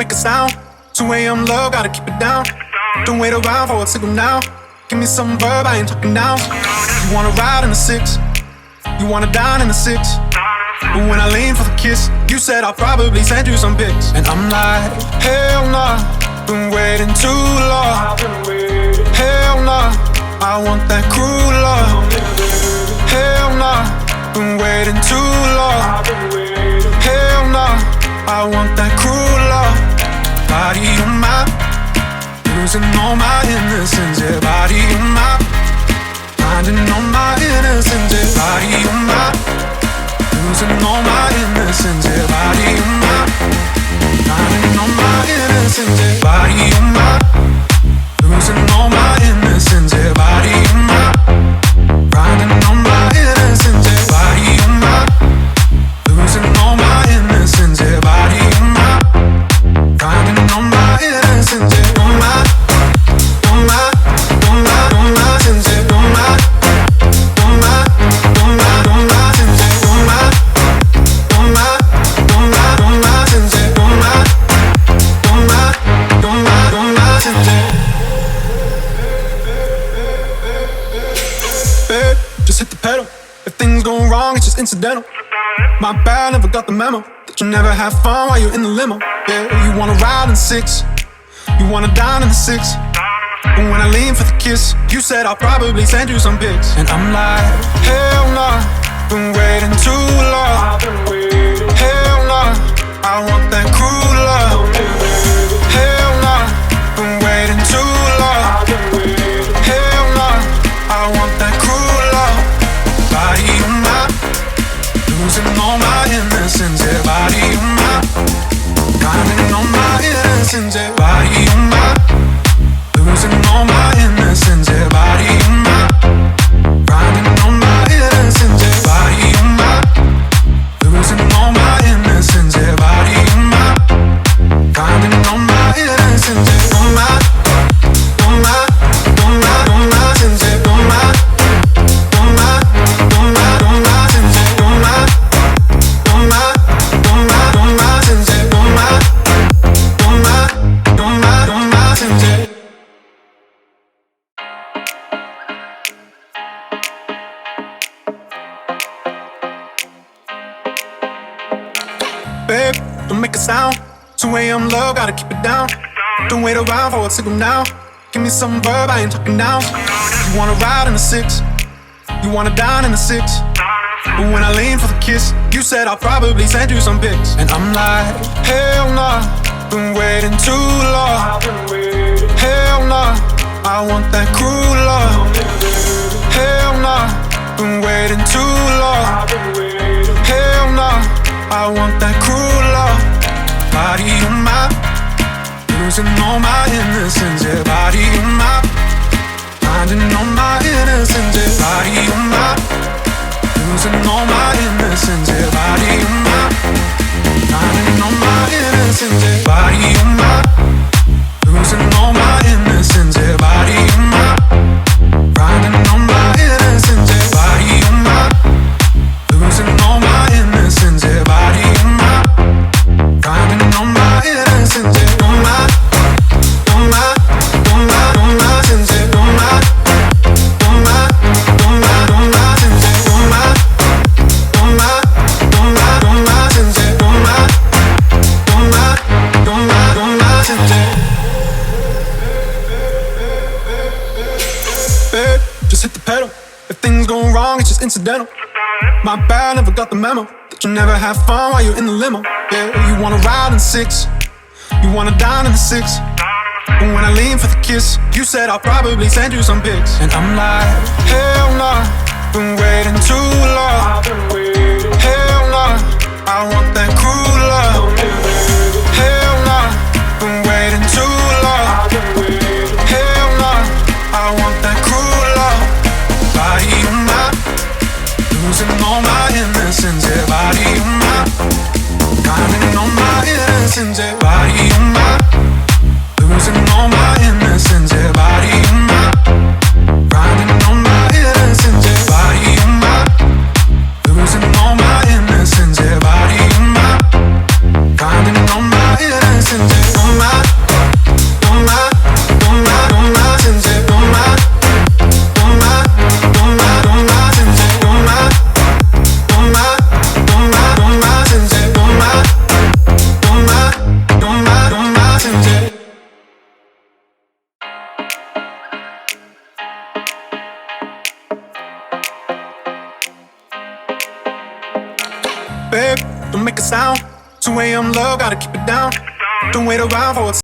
make a sound. 2 a.m. love, gotta keep it down. Don't wait around for a signal now. Give me some verb, I ain't talking nouns. You wanna ride in the 6, you wanna dine in the 6. But when I lean for the kiss, you said I'll probably send you some pics. And I'm like, hell nah, been waiting too long. Hell nah, I want that cruel love. Hell nah, been waiting too long. Hell nah, I want that cruel love. Body on my, losing all my innocence. Yeah, body on my, finding all my innocence. Yeah, body on my, losing all my innocence. Yeah, body on my, finding all my innocence. Yeah, body on my, losing all my innocence. Yeah, body on my, finding all my innocence. Yeah, body on my, losing all my innocence. Yeah, body on my, finding all my innocence. Yeah, on my, on my, on my, on my sense. Yeah, on my, on my, on my, on my sense. Yeah, on my, on my, on my, on my sense. Yeah, on my, on my, on my, on my sense. Yeah. Babe, just hit the pedal. If things go wrong, it's just incidental. My bad, never got the memo that you never have fun while you're in the limo. Yeah, you wanna ride in the 6, you wanna dine in the 6. But when I lean for the kiss, you said I'll probably send you some pics. And I'm like, hell nah, been waiting too long. Hell nah, I want that cruel love. Hell nah, been waiting too long. Hell nah, I want that cruel love. Body on my, losing all my innocence. Yeah, body on my, finding all my innocence. Yeah, body on my, losing all my innocence. Yeah, body on my, finding all my innocence. Yeah, body on my, losing all my innocence. Yeah, body on my, finding all my innocence. Yeah, on my, on my, on my, on my sense. Yeah, on my, on my, on my, on my sense. Yeah, on my, on my, on my, on my sense. Yeah, on my, on my, on my, on my sense. Yeah. Babe, don't make a sound. 2 a.m. love, gotta keep it down. Don't wait around for a signal now. Give me some verb, I ain't talking nouns. You wanna ride in the 6, you wanna dine in the 6. But when I lean for the kiss, you said I'll probably send you some pics. And I'm like, hell nah, been waiting too long. Hell nah, I want that cruel love. Hell nah, been waiting too long. Hell nah, I want that cruel love. Body on my, losing all my innocence. Yeah, body on my, finding all my innocence. Yeah, body on my, losing all my innocence. Yeah, body on my, finding all my innocence. Yeah, body on my, losing all my innocence. Yeah, body on my, finding all my innocence. Yeah, body on my, losing all my innocence. Yeah, body on my, finding all my innocence. Yeah, on my, on my, on my, on my sense. Yeah, on my, on my, on my, on my sense. Yeah, on my, on my, on my, on my sense. Yeah, on my, on my, on my, on my sense. Yeah. Babe, just hit the pedal. If things go wrong, it's just incidental. My bad, never got the memo that you never have fun while you're in the limo. Yeah, you wanna ride in the 6, you wanna dine in the 6. But when I lean for the kiss, you said I'll probably send you some pics. And I'm like, hell nah, been waiting too long. Hell nah, I want that cruel love. Hell nah, been waiting too long. Hell nah, I want that cruel love. Body on my, losing all my innocence. Yeah, body on my, finding all my innocence. Yeah, body on my, losing all my innocence. Yeah, body on my, finding all my innocence. Yeah, body on my, babe, don't make a sound. 2 a.m. love, gotta keep it down. Don't wait around for it.